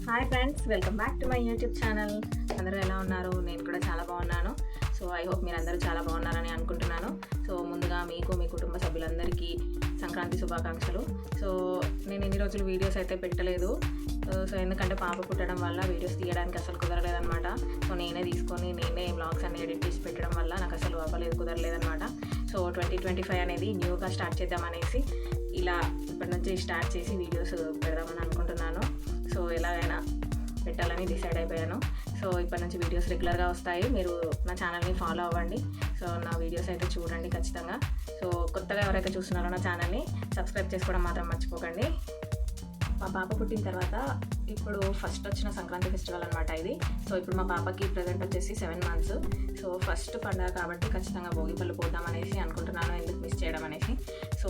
Hi friends, welcome back to my YouTube channel. అందరూ ఎలా ఉన్నారు? నేను కూడా చాలా బాగున్నాను. సో ఐ హోప్ మీరు అందరూ చాలా బాగున్నారని అనుకుంటున్నాను. సో ముందుగా మీకు, మీ కుటుంబ సభ్యులందరికీ సంక్రాంతి శుభాకాంక్షలు. సో నేను ఇన్ని రోజులు వీడియోస్ అయితే పెట్టలేదు. సో ఎందుకంటే పాప పుట్టడం వల్ల వీడియోస్ తీయడానికి అసలు కుదరలేదనమాట. సో నేనే వ్లాగ్స్ అన్ని ఎడిట్ చేసి పెట్టడం వల్ల నాకు అసలు కుదరలేదనమాట. సో 2025 అనేది న్యూగా స్టార్ట్ చేద్దామనేసి ఇలా ఇప్పటి నుంచి స్టార్ట్ చేసి వీడియోస్ పెడదామని అనుకుంటున్నాను. సో ఎలాగైనా పెట్టాలని డిసైడ్ అయిపోయాను. సో ఇప్పటి నుంచి వీడియోస్ రెగ్యులర్గా వస్తాయి. మీరు నా ఛానల్ని ఫాలో అవ్వండి. సో నా వీడియోస్ అయితే చూడండి ఖచ్చితంగా. సో కొత్తగా ఎవరైతే చూస్తున్నారో నా ఛానల్ని సబ్స్క్రైబ్ చేసుకోవడం మాత్రం మర్చిపోకండి. మా పాప పుట్టిన తర్వాత ఇప్పుడు ఫస్ట్ వచ్చిన సంక్రాంతి ఫెస్టివల్ అనమాట ఇది. సో ఇప్పుడు మా పాపకి ప్రజెంట్ వచ్చేసి 7 months. సో ఫస్ట్ పండుగ కాబట్టి ఖచ్చితంగా భోగిపళ్ళు పోద్దామనేసి అనుకుంటున్నాను, ఎందుకు మిస్ చేయడం అనేసి. సో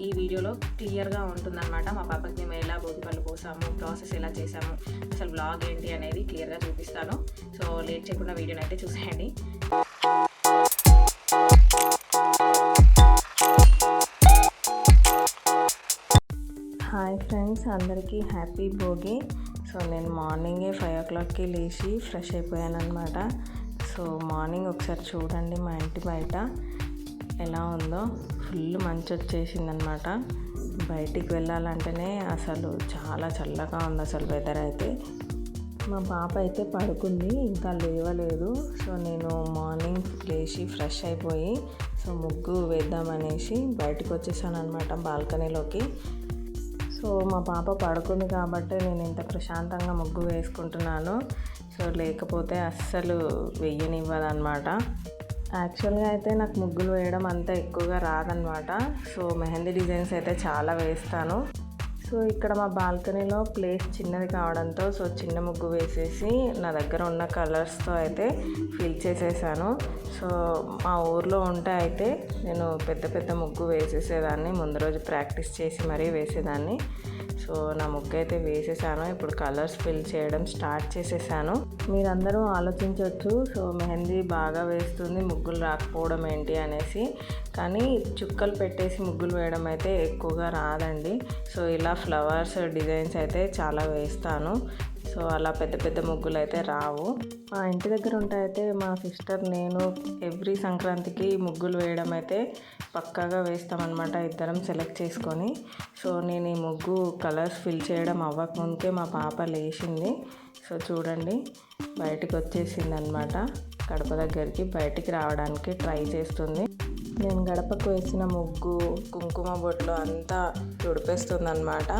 ఈ వీడియోలో క్లియర్గా ఉంటుందన్నమాట. మా పాపకి మేము ఎలా భోగిపళ్ళు పోసాము, ప్రాసెస్ ఎలా చేసాము, అసలు వ్లాగ్ ఏంటి అనేది క్లియర్గా చూపిస్తాను. సో లేట్ చేయకుండా వీడియోని అయితే చూసేయండి. హాయ్ ఫ్రెండ్స్, అందరికీ హ్యాపీ భోగి. సో నేను మార్నింగే 5 o'clockకి లేచి ఫ్రెష్ అయిపోయాను అనమాట. సో మార్నింగ్ ఒకసారి చూడండి మా ఇంటి బయట ఎలా ఉందో. ఫుల్ మంచు వచ్చేసిందనమాట. బయటికి వెళ్ళాలంటేనే అసలు చాలా చల్లగా ఉంది అసలు వెదర్ అయితే. మా పాప అయితే పడుకుంది, ఇంకా లేవలేదు. సో నేను మార్నింగ్ లేచి ఫ్రెష్ అయిపోయి సో ముగ్గు వేద్దామనేసి బయటకు వచ్చేసాను అనమాట బాల్కనీలోకి. సో మా పాప పడుకుంది కాబట్టి నేను ఇంత ప్రశాంతంగా ముగ్గు వేసుకుంటున్నాను. సో లేకపోతే అస్సలు వెయ్యనివ్వదన్నమాట. యాక్చువల్గా అయితే నాకు ముగ్గులు వేయడం అంత ఎక్కువగా రాదనమాట. సో మెహందీ డిజైన్స్ అయితే చాలా వేస్తాను. సో ఇక్కడ మా బాల్కనీలో ప్లేస్ చిన్నది కావడంతో సో చిన్న ముగ్గు వేసేసి నా దగ్గర ఉన్న కలర్స్తో అయితే ఫిల్ చేసేసాను. సో మా ఊర్లో ఉంటే అయితే నేను పెద్ద ముగ్గు వేసేసేదాన్ని, ముందు రోజు ప్రాక్టీస్ చేసి మరీ వేసేదాన్ని. సో నా ముగ్గు అయితే వేసేసాను. ఇప్పుడు కలర్స్ ఫిల్ చేయడం స్టార్ట్ చేసేసాను. మీరందరూ ఆలోచించవచ్చు, సో మెహందీ బాగా వేస్తుంది, ముగ్గులు రాకపోవడం ఏంటి అనేసి. కానీ చుక్కలు పెట్టేసి ముగ్గులు వేయడం అయితే ఎక్కువగా రాదండి. సో ఇలా ఫ్లవర్స్ డిజైన్స్ అయితే చాలా వేస్తాను. సో అలా పెద్ద ముగ్గులు అయితే రావు. మా ఇంటి దగ్గర ఉంటే అయితే మా సిస్టర్ నేను ఎవ్రీ సంక్రాంతికి ముగ్గులు వేయడం అయితే పక్కాగా వేస్తామన్నమాట, ఇద్దరం సెలెక్ట్ చేసుకొని. సో నేను ఈ ముగ్గు కలర్స్ ఫిల్ చేయడం అవ్వకముందుకే మా పాప లేచింది. సో చూడండి బయటికి వచ్చేసింది అనమాట. గడప దగ్గరికి బయటికి రావడానికి ట్రై చేస్తుంది. నేను గడపకు వేసిన ముగ్గు, కుంకుమ బొట్లు అంతా తుడిపేస్తుంది అనమాట.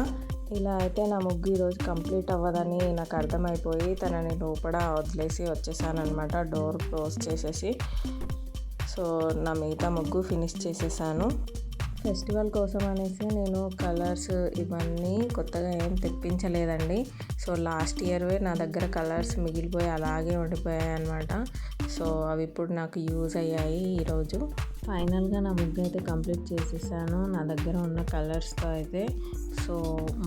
ఇలా అయితే నా ముగ్గు ఈరోజు కంప్లీట్ అవ్వదని నాకు అర్థమైపోయి తనని లోపల వదిలేసి వచ్చేసాను అనమాట, డోర్ క్లోజ్ చేసేసి. సో నా మిగతా ముగ్గు ఫినిష్ చేసేసాను. ఫెస్టివల్ కోసం అనేసి నేను కలర్స్ ఇవన్నీ కొత్తగా ఏం తెప్పించలేదండి. సో లాస్ట్ ఇయర్వే నా దగ్గర కలర్స్ మిగిలిపోయి అలాగే ఉండిపోయాయి అనమాట. సో అవి ఇప్పుడు నాకు యూజ్ అయ్యాయి ఈరోజు. ఫైనల్గా నా ముగ్గు అయితే కంప్లీట్ చేసేసాను నా దగ్గర ఉన్న కలర్స్తో అయితే. సో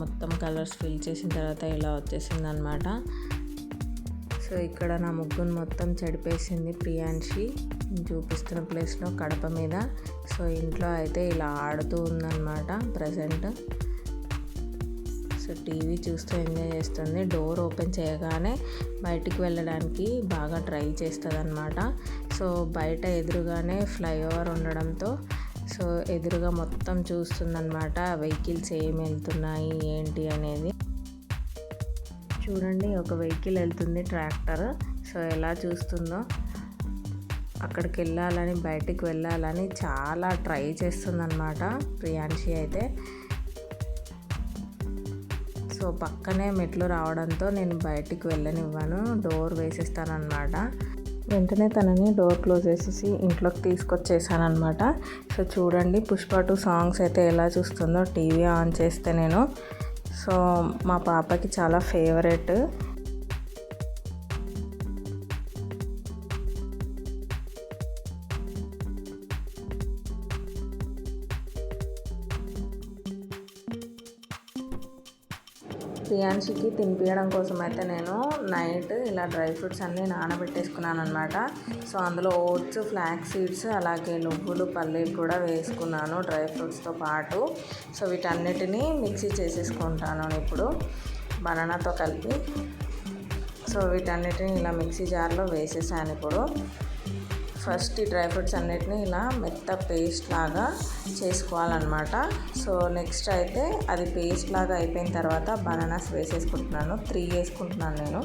మొత్తం కలర్స్ ఫిల్ చేసిన తర్వాత ఇలా వచ్చేసింది అనమాట. సో ఇక్కడ నా ముగ్గును మొత్తం చెడిపేసింది ప్రియాంశి చూపిస్తున్న ప్లేస్లో కడప మీద. సో ఇంట్లో అయితే ఇలా ఆడుతూ ఉందన్నమాట ప్రజెంట్. సో టీవీ చూస్తూ ఎంజాయ్ చేస్తుంది. డోర్ ఓపెన్ చేయగానే బయటికి వెళ్ళడానికి బాగా ట్రై చేస్తుంది అనమాట. సో బయట ఎదురుగానే ఫ్లైఓవర్ ఉండడంతో సో ఎదురుగా మొత్తం చూస్తుందన్నమాట, వెహికల్స్ ఏమి వెళ్తున్నాయి ఏంటి అనేది. చూడండి ఒక వెహికల్ వెళ్తుంది, ట్రాక్టర్. సో ఎలా చూస్తుందో, అక్కడికి వెళ్ళాలని బయటికి వెళ్ళాలని చాలా ట్రై చేస్తుందన్నమాట ప్రియాంశి అయితే. సో పక్కనే మెట్లు రావడంతో నేను బయటికి వెళ్ళనివ్వను, డోర్ వేసేస్తానమాట. వెంటనే తనని డోర్ క్లోజ్ చేసేసి ఇంట్లోకి తీసుకొచ్చేసాను అనమాట. సో చూడండి పుష్ప 2 సాంగ్స్ అయితే ఎలా చూస్తుందో టీవీ ఆన్ చేస్తే నేను. సో మా పాపకి చాలా ఫేవరెట్. ప్రియాంశికి తినిపించడం కోసం అయితే నేను నైట్ ఇలా డ్రై ఫ్రూట్స్ అన్నీ నానబెట్టేసుకున్నాను అనమాట. సో అందులో ఓట్స్, ఫ్లాక్స్ సీడ్స్, అలాగే నువ్వులు, పల్లీలు కూడా వేసుకున్నాను డ్రై ఫ్రూట్స్తో పాటు. సో వీటన్నిటినీ మిక్సీ చేసేసుకుంటాను ఇప్పుడు. బనానాతో కలిపి. సో వీటన్నిటిని ఇలా మిక్సీ జార్లో వేసేసాను. ఇప్పుడు ఫస్ట్ ఈ డ్రై ఫ్రూట్స్ అన్నిటిని ఇలా మెత్త పేస్ట్ లాగా చేసుకోవాలన్నమాట. సో నెక్స్ట్ అయితే అది పేస్ట్ లాగా అయిపోయిన తర్వాత బనానాస్ వేసేసుకుంటున్నాను. 3 వేసుకుంటున్నాను నేను.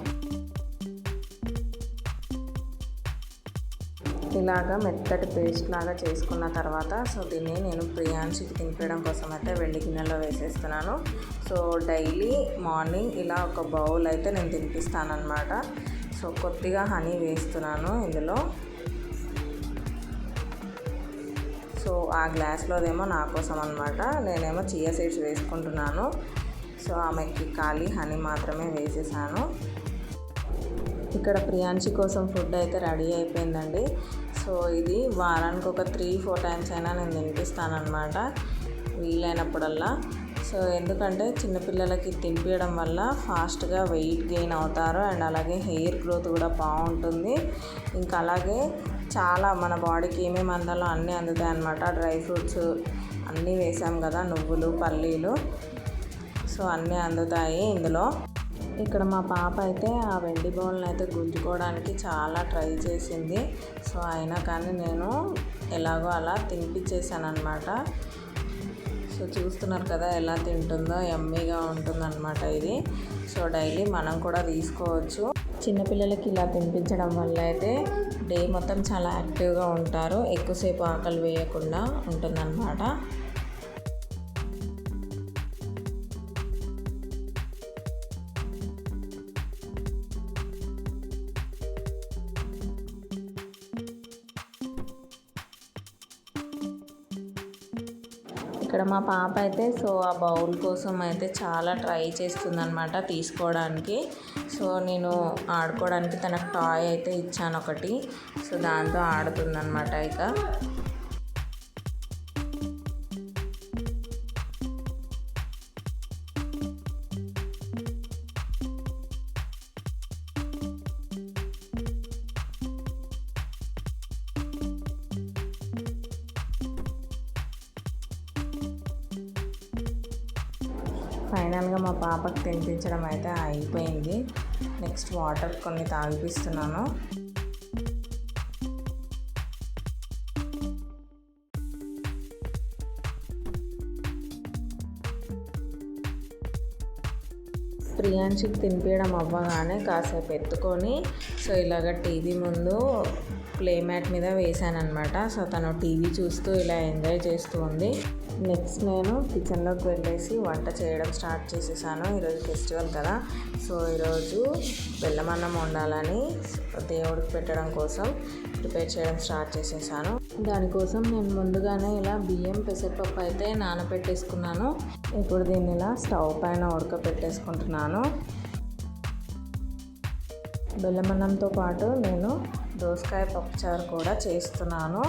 ఇలాగా మెత్తటి పేస్ట్ లాగా చేసుకున్న తర్వాత సో దీన్ని నేను ప్రియాంశికి తినిపించడం కోసం అయితే వెండి గిన్నెలో వేసేస్తున్నాను. సో డైలీ మార్నింగ్ ఇలా ఒక బౌల్ అయితే నేను తినిపిస్తాను అన్నమాట. సో కొద్దిగా హనీ వేస్తున్నాను ఇందులో. సో ఆ గ్లాస్లోదేమో నా కోసం అనమాట, నేనేమో చియా సీడ్స్ వేసుకుంటున్నాను. సో ఆమెకి ఖాళీ హనీ మాత్రమే వేసేసాను. ఇక్కడ ప్రియాంశి కోసం ఫుడ్ అయితే రెడీ అయిపోయిందండి. సో ఇది వారానికి ఒక 3-4 టైమ్స్ అయినా నేను తినిపిస్తానమాట వీలైనప్పుడల్లా. సో ఎందుకంటే చిన్నపిల్లలకి తినిపించడం వల్ల ఫాస్ట్గా వెయిట్ గెయిన్ అవుతారు అండ్ అలాగే హెయిర్ గ్రోత్ కూడా బాగుంటుంది. ఇంకా అలాగే చాలా మన బాడీకి ఏమేమి అందాలో అన్నీ అందుతాయి అన్నమాట. డ్రై ఫ్రూట్స్ అన్నీ వేసాం కదా, నువ్వులు, పల్లీలు, సో అన్నీ అందుతాయి ఇందులో. ఇక్కడ మా పాప అయితే ఆ వెండి బౌల్ని అయితే గుంజుకోవడానికి చాలా ట్రై చేసింది. సో అయినా కానీ నేను ఎలాగో అలా తినిపించేసాను అనమాట. సో చూస్తున్నారు కదా ఎలా తింటుందో, యమ్మీగా ఉంటుందన్నమాట ఇది. సో డైలీ మనం కూడా తీసుకోవచ్చు. చిన్నపిల్లలకి ఇలా తినిపించడం వల్ల అయితే డే మొత్తం చాలా యాక్టివ్గా ఉంటారు, ఎక్కువసేపు ఆకలి వేయకుండా ఉంటుందన్నమాట. ఇక్కడ మా పాప అయితే సో ఆ బౌల్ కోసం అయితే చాలా ట్రై చేస్తుందన్నమాట తీసుకోవడానికి. సో నేను ఆడుకోవడానికి తనకు టాయ్ అయితే ఇచ్చాను ఒకటి. సో దాంతో ఆడుతుందన్నమాట. ఇక ఫైనల్గా మా పాపకు తినిపించడం అయితే అయిపోయింది. నెక్స్ట్ వాటర్ కొన్ని తాగిపిస్తున్నాను. ప్రియాంశికి తినిపించడం అవ్వగానే కాసేపు ఎత్తుకొని సో ఇలాగ టీవీ ముందు ప్లే మ్యాట్ మీద వేసాను అనమాట. సో తను టీవీ చూస్తూ ఇలా ఎంజాయ్ చేస్తూ ఉంది. నెక్స్ట్ నేను కిచెన్లోకి వెళ్ళేసి వంట చేయడం స్టార్ట్ చేసేసాను. ఈరోజు ఫెస్టివల్ కదా, సో ఈరోజు బెల్లమన్నం వండాలని దేవుడికి పెట్టడం కోసం ప్రిపేర్ చేయడం స్టార్ట్ చేసేసాను. దానికోసం నేను ముందుగానే ఇలా బియ్యం, పెసరపప్పు అయితే నానబెట్టేసుకున్నాను. ఇప్పుడు దీన్ని ఇలా స్టవ్ పైన ఉడకపెట్టేసుకుంటున్నాను. బెల్లమన్నంతో పాటు నేను దోసకాయ పప్పుచారు కూడా చేస్తున్నాను.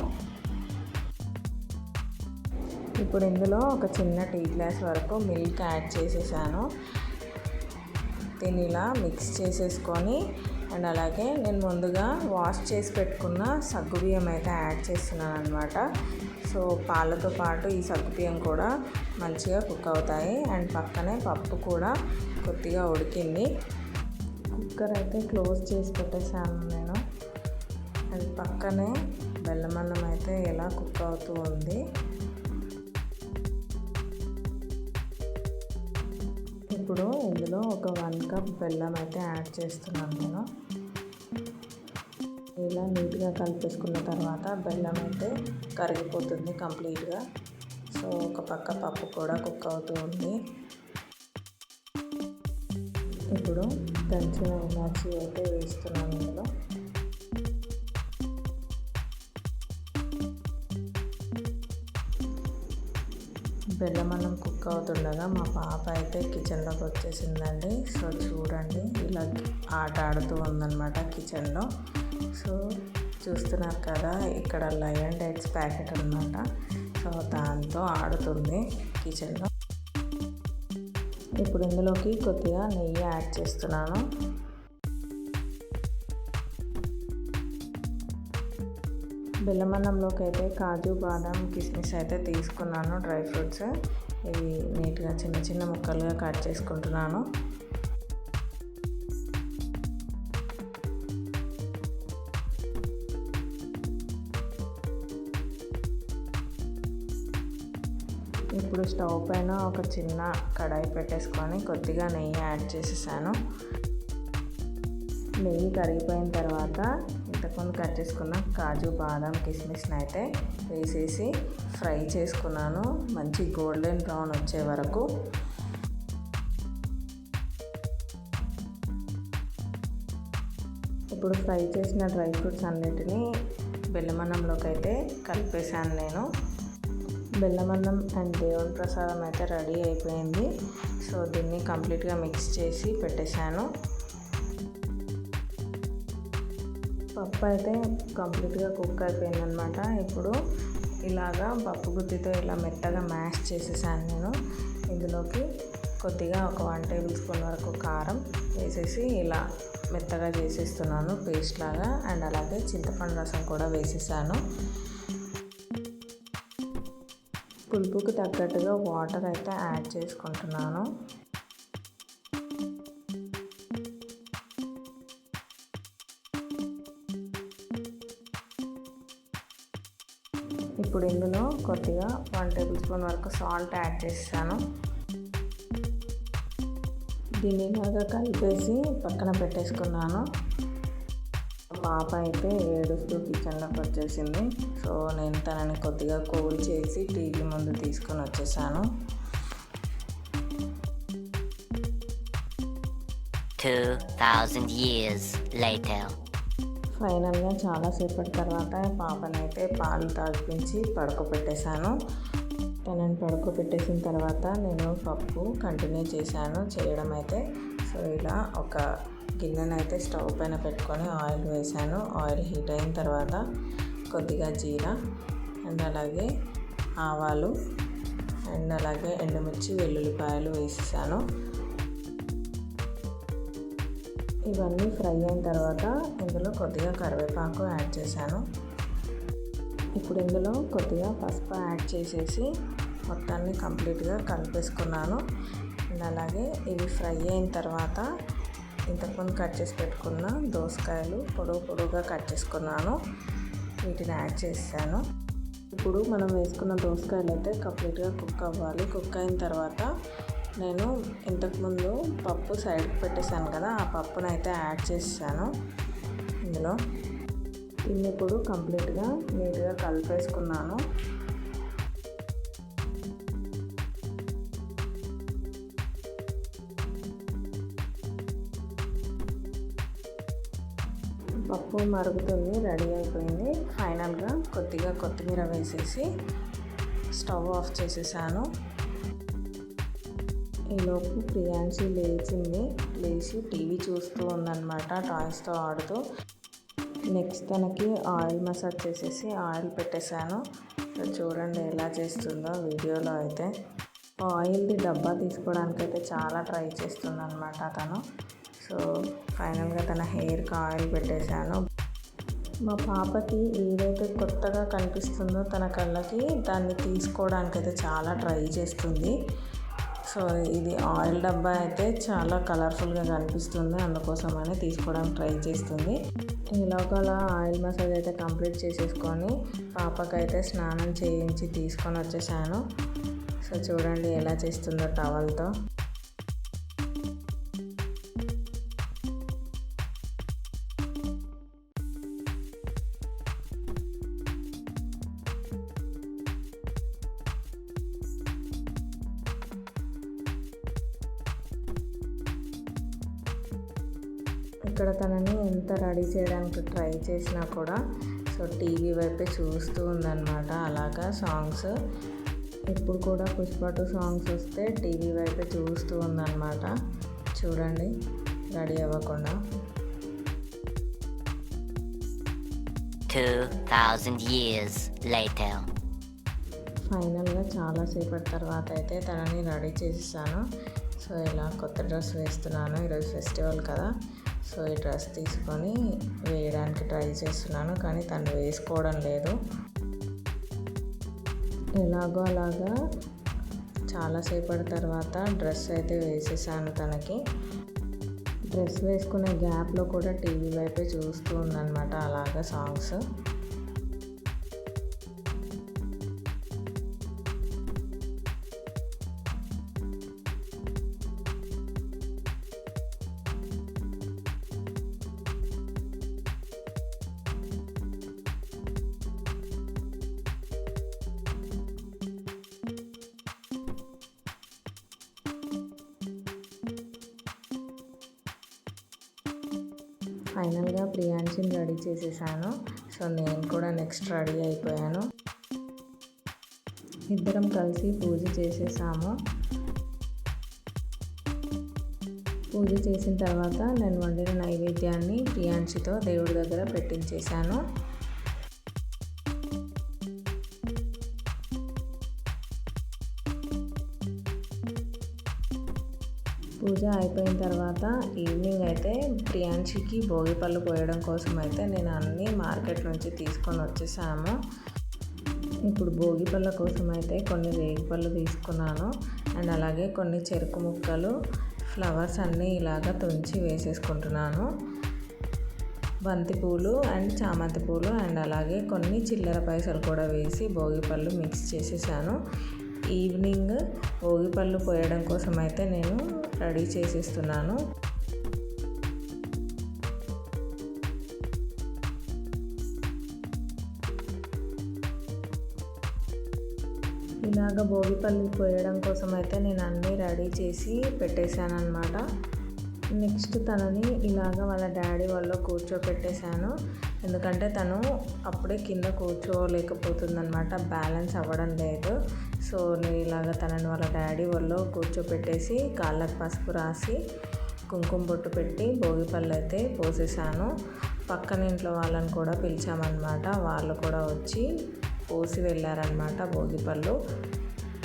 ఇప్పుడు ఇందులో ఒక చిన్న టీ గ్లాస్ వరకు మిల్క్ యాడ్ చేసేసాను. దీన్ని ఇలా మిక్స్ చేసేసుకొని అండ్ అలాగే నేను ముందుగా వాష్ చేసి పెట్టుకున్న సగ్గుబియ్యం అయితే యాడ్ చేస్తున్నాను అనమాట. సో పాలతో పాటు ఈ సగ్గుబియ్యం కూడా మంచిగా కుక్ అవుతాయి. అండ్ పక్కనే పప్పు కూడా కొద్దిగా ఉడికింది. కుక్కర్ అయితే క్లోజ్ చేసి పెట్టేసాను నేను. అది పక్కనే బెల్లమన్నం అయితే ఎలా కుక్ అవుతూ ఉంది. ఇప్పుడు ఇందులో ఒక 1 కప్ బెల్లం అయితే యాడ్ చేస్తున్నాను నేను. ఇలా నీట్గా కలిపేసుకున్న తర్వాత బెల్లం అయితే కరిగిపోతుంది కంప్లీట్గా. సో ఒక పక్క పప్పు కూడా కుక్ అవుతూ ఉంది. ఇప్పుడు దంచిన ఇలాచీ అయితే వేస్తున్నాను ఇందులో. బెల్లమన్నం కుక్ అవుతుండగా మా పాప అయితే కిచెన్లోకి వచ్చేసిందండి. సో చూడండి ఇలా ఆట ఆడుతూ ఉందన్నమాట కిచెన్లో. సో చూస్తున్నారు కదా, ఇక్కడ లయన్ డేట్స్ ప్యాకెట్ అనమాట. సో దాంతో ఆడుతుంది కిచెన్లో. ఇప్పుడు ఇందులోకి కొద్దిగా నెయ్యి యాడ్ చేస్తున్నాను. బెల్లమన్నంలోకి అయితే కాజు, బాదం, కిస్మిస్ అయితే తీసుకున్నాను, డ్రై ఫ్రూట్స్. ఇవి నీట్గా చిన్న చిన్న ముక్కలుగా కట్ చేసుకుంటున్నాను. ఇప్పుడు స్టవ్ పైన ఒక చిన్న కడాయి పెట్టేసుకొని కొద్దిగా నెయ్యి యాడ్ చేసేసాను. నెయ్యి కరిగిపోయిన తర్వాత ఇంతకుముందు కట్ చేసుకున్న కాజు, బాదం, కిస్మిస్ని అయితే వేసేసి ఫ్రై చేసుకున్నాను మంచి గోల్డెన్ బ్రౌన్ వచ్చే వరకు. ఇప్పుడు ఫ్రై చేసిన డ్రై ఫ్రూట్స్ అన్నిటినీ బెల్లమన్నంలోకి అయితే కలిపేశాను నేను. బెల్లమన్నం అండ్ దేవుని ప్రసాదం అయితే రెడీ అయిపోయింది. సో దీన్ని కంప్లీట్గా మిక్స్ చేసి పెట్టేశాను. పప్పు అయితే కంప్లీట్గా కుక్ అయిపోయిందనమాట. ఇప్పుడు ఇలాగా పప్పు గుత్తితో ఇలా మెత్తగా మ్యాష్ చేసేసాను నేను. ఇందులోకి కొద్దిగా ఒక 1 టేబుల్ స్పూన్ వరకు కారం వేసేసి ఇలా మెత్తగా చేసేస్తున్నాను పేస్ట్ లాగా. అండ్ అలాగే చింతపండు రసం కూడా వేసేసాను. పులుపుకి తగ్గట్టుగా వాటర్ అయితే యాడ్ చేసుకుంటున్నాను. ఇప్పుడు ఇందులో కొద్దిగా 1 టేబుల్ స్పూన్ వరకు సాల్ట్ యాడ్ చేసాను. దీన్ని బాగా కలిపేసి పక్కన పెట్టేసుకున్నాను. పాప అయితే ఏడుస్తూ కిచెన్లోకి వచ్చేసింది. సో నేను తనని కొద్దిగా కూల్ చేసి టీవీ ముందు తీసుకొని వచ్చేసాను. 2000 years later. ఫైనల్గా చాలాసేపటి తర్వాత పాపనైతే పాలు తాగిపించి పడుకోబెట్టేశాను. తనని పడుకోబెట్టేసిన తర్వాత నేను పప్పు కంటిన్యూ చేశాను చేయడం అయితే. సో ఇలా ఒక గిన్నెనైతే స్టవ్ పైన పెట్టుకొని ఆయిల్ వేసాను. ఆయిల్ హీట్ అయిన తర్వాత కొద్దిగా జీరా అండ్ అలాగే ఆవాలు అండ్ అలాగే ఎండుమిర్చి, వెల్లుల్లిపాయలు వేసేసాను. ఇవన్నీ ఫ్రై అయిన తర్వాత ఇందులో కొద్దిగా కరివేపాకు యాడ్ చేశాను. ఇప్పుడు ఇందులో కొద్దిగా పసుపు యాడ్ చేసేసి మొత్తాన్ని కంప్లీట్గా కలిపేసుకున్నాను. అండ్ అలాగే ఇవి ఫ్రై అయిన తర్వాత ఇంతకుముందు కట్ చేసి పెట్టుకున్న దోసకాయలు పొడవుగా కట్ చేసుకున్నాను. వీటిని యాడ్ చేశాను. ఇప్పుడు మనం వేసుకున్న దోసకాయలు అయితే కంప్లీట్గా కుక్ అవ్వాలి. కుక్ అయిన తర్వాత నేను ఇంతకుముందు పప్పు సైడ్కి పెట్టేశాను కదా, ఆ పప్పును అయితే యాడ్ చేసాను ఇందులో. దీన్ని ఇప్పుడు కంప్లీట్గా నీట్గా కలిపేసుకున్నాను. పప్పు మరుగుతుంది, రెడీ అయిపోయింది. ఫైనల్గా కొద్దిగా కొత్తిమీర వేసేసి స్టవ్ ఆఫ్ చేసేసాను. ఈలోపు ప్రియాంశి లేచి టీవీ చూస్తూ ఉందన్నమాట, టాయ్స్తో ఆడుతూ. నెక్స్ట్ తనకి ఆయిల్ మసాజ్ చేసేసి ఆయిల్ పెట్టేశాను. చూడండి ఎలా చేస్తుందో వీడియోలో అయితే. ఆయిల్ది డబ్బా తీసుకోవడానికి అయితే చాలా ట్రై చేస్తుంది అనమాట తను. సో ఫైనల్గా తన హెయిర్కి ఆయిల్ పెట్టేశాను. మా పాపకి ఏదైతే కొత్తగా కనిపిస్తుందో తన కళ్ళకి దాన్ని తీసుకోవడానికైతే చాలా ట్రై చేస్తుంది. సో ఇది ఆయిల్ డబ్బా అయితే చాలా కలర్ఫుల్గా కనిపిస్తుంది, అందుకోసమని తీసుకోవడానికి ట్రై చేస్తుంది. ఈలోగా ఆయిల్ మసాజ్ అయితే కంప్లీట్ చేసేసుకొని పాపకైతే స్నానం చేయించి తీసుకొని వచ్చేసాను. సో చూడండి ఎలా చేస్తుందో టవల్తో. ఇక్కడ తనని ఎంత రెడీ చేయడానికి ట్రై చేసినా కూడా సో టీవీ వైపే చూస్తూ ఉందన్నమాట. అలాగా సాంగ్స్ ఇప్పుడు కూడా పుష్ప 2 సాంగ్స్ వస్తే టీవీ వైపే చూస్తూ ఉందన్నమాట. చూడండి రెడీ అవ్వకుండా. 2000 years later. ఫైనల్గా చాలాసేపటి తర్వాత అయితే తనని రెడీ చేసేసాను. సో ఇలా కొత్త డ్రెస్ వేస్తున్నాను, ఈరోజు ఫెస్టివల్ కదా. సో ఈ డ్రెస్ తీసుకొని వేయడానికి ట్రై చేస్తున్నాను, కానీ తను వేసుకోవడం లేదు. ఎలాగో అలాగా చాలాసేపటి తర్వాత డ్రెస్ అయితే వేసేసాను తనకి. డ్రెస్ వేసుకునే గ్యాప్లో కూడా టీవీ వైపే చూస్తూ ఉందన్నమాట అలాగా సాంగ్స్. ఫైనల్గా ప్రియాంశిని రెడీ చేసేసాను. సో నేను కూడా నెక్స్ట్ రెడీ అయిపోయాను. ఇద్దరం కలిసి పూజ చేసేసాము. పూజ చేసిన తర్వాత నేను వండిన నైవేద్యాన్ని ప్రియాంశితో దేవుడి దగ్గర పెట్టించేశాను. పూజ అయిపోయిన తర్వాత ఈవినింగ్ అయితే ప్రియాంశికి భోగిపళ్ళు పోయడం కోసం అయితే నేను అన్నీ మార్కెట్ నుంచి తీసుకొని వచ్చేసాము. ఇప్పుడు భోగిపళ్ళ కోసం అయితే కొన్ని రేగిపళ్ళు తీసుకున్నాను అండ్ అలాగే కొన్ని చెరుకు ముక్కలు, ఫ్లవర్స్ అన్నీ ఇలాగ తుంచి వేసేసుకుంటున్నాను. బంతిపూలు అండ్ చామంతి పూలు అండ్ అలాగే కొన్ని చిల్లర పైసలు కూడా వేసి భోగిపళ్ళు మిక్స్ చేసేసాను. ఈవినింగ్ భోగిపళ్ళు పోయడం కోసం అయితే నేను రెడీ చేసేస్తున్నాను. ఇలాగ భోగిపళ్ళు పోయడం కోసం అయితే నేను అన్నీ రెడీ చేసి పెట్టేశాను అన్నమాట. నెక్స్ట్ తనని ఇలాగ వాళ్ళ డాడీ వాళ్ళు కూర్చోపెట్టేశాను. ఎందుకంటే తను అప్పుడే కింద కూర్చోలేకపోతుందన్నమాట, బ్యాలెన్స్ అవ్వడం లేదు. సో నేను ఇలాగ తనని వాళ్ళ డాడీ వాళ్ళు కూర్చోపెట్టేసి కాళ్ళకు పసుపు రాసి కుంకుమ బొట్టు పెట్టి భోగిపళ్ళు అయితే పోసేసాను. పక్కన ఇంట్లో వాళ్ళని కూడా పిలిచామన్నమాట. వాళ్ళు కూడా వచ్చి పోసి వెళ్ళారనమాట భోగిపళ్ళు.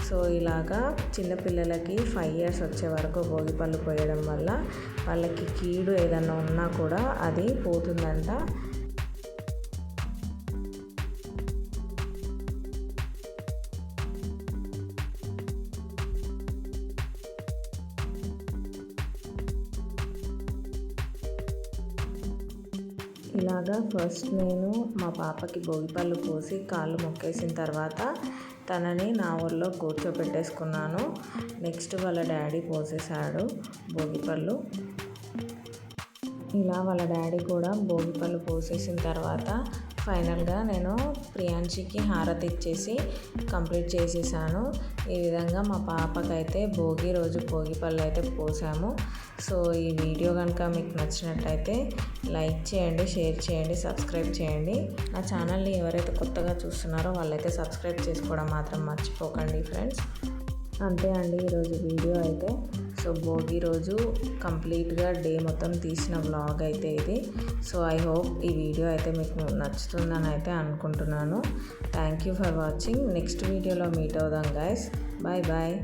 సో ఇలాగా చిన్నపిల్లలకి 5 years వచ్చే వరకు భోగిపళ్ళు పోయడం వల్ల వాళ్ళకి కీడు ఏదన్నా ఉన్నా కూడా అది పోతుందంట. ఇలాగా ఫస్ట్ నేను మా పాపకి భోగిపళ్ళు పోసి కాళ్ళు మొక్కేసిన తర్వాత తనని నా ఊళ్ళో కూర్చోపెట్టేసుకున్నాను. నెక్స్ట్ వాళ్ళ డాడీ పోసేసాడు భోగిపళ్ళు. ఇలా వాళ్ళ డాడీ కూడా భోగిపళ్ళు పోసేసిన తర్వాత ఫైనల్గా నేను ప్రియాంశికి హారతి ఇచ్చేసి కంప్లీట్ చేసేసాను. ఈ విధంగా మా పాపకైతే భోగి రోజు భోగిపళ్ళు అయితే పోసాము. సో ఈ వీడియో కనుక మీకు నచ్చినట్టయితే లైక్ చేయండి, షేర్ చేయండి, సబ్స్క్రైబ్ చేయండి. నా ఛానల్ని ఎవరైతే కొత్తగా చూస్తున్నారో వాళ్ళైతే సబ్స్క్రైబ్ చేసుకోవడం మాత్రం మర్చిపోకండి ఫ్రెండ్స్. అంతే అండి ఈరోజు వీడియో అయితే. సో భోగి రోజు కంప్లీట్గా డే మొత్తం తీసిన వ్లాగ్ అయితే ఇది. సో ఐ హోప్ ఈ వీడియో అయితే మీకు నచ్చుతుందని అయితే అనుకుంటున్నాను. Thank you for watching. Next వీడియోలో మీట్ అవుదాం గైస్. Bye bye.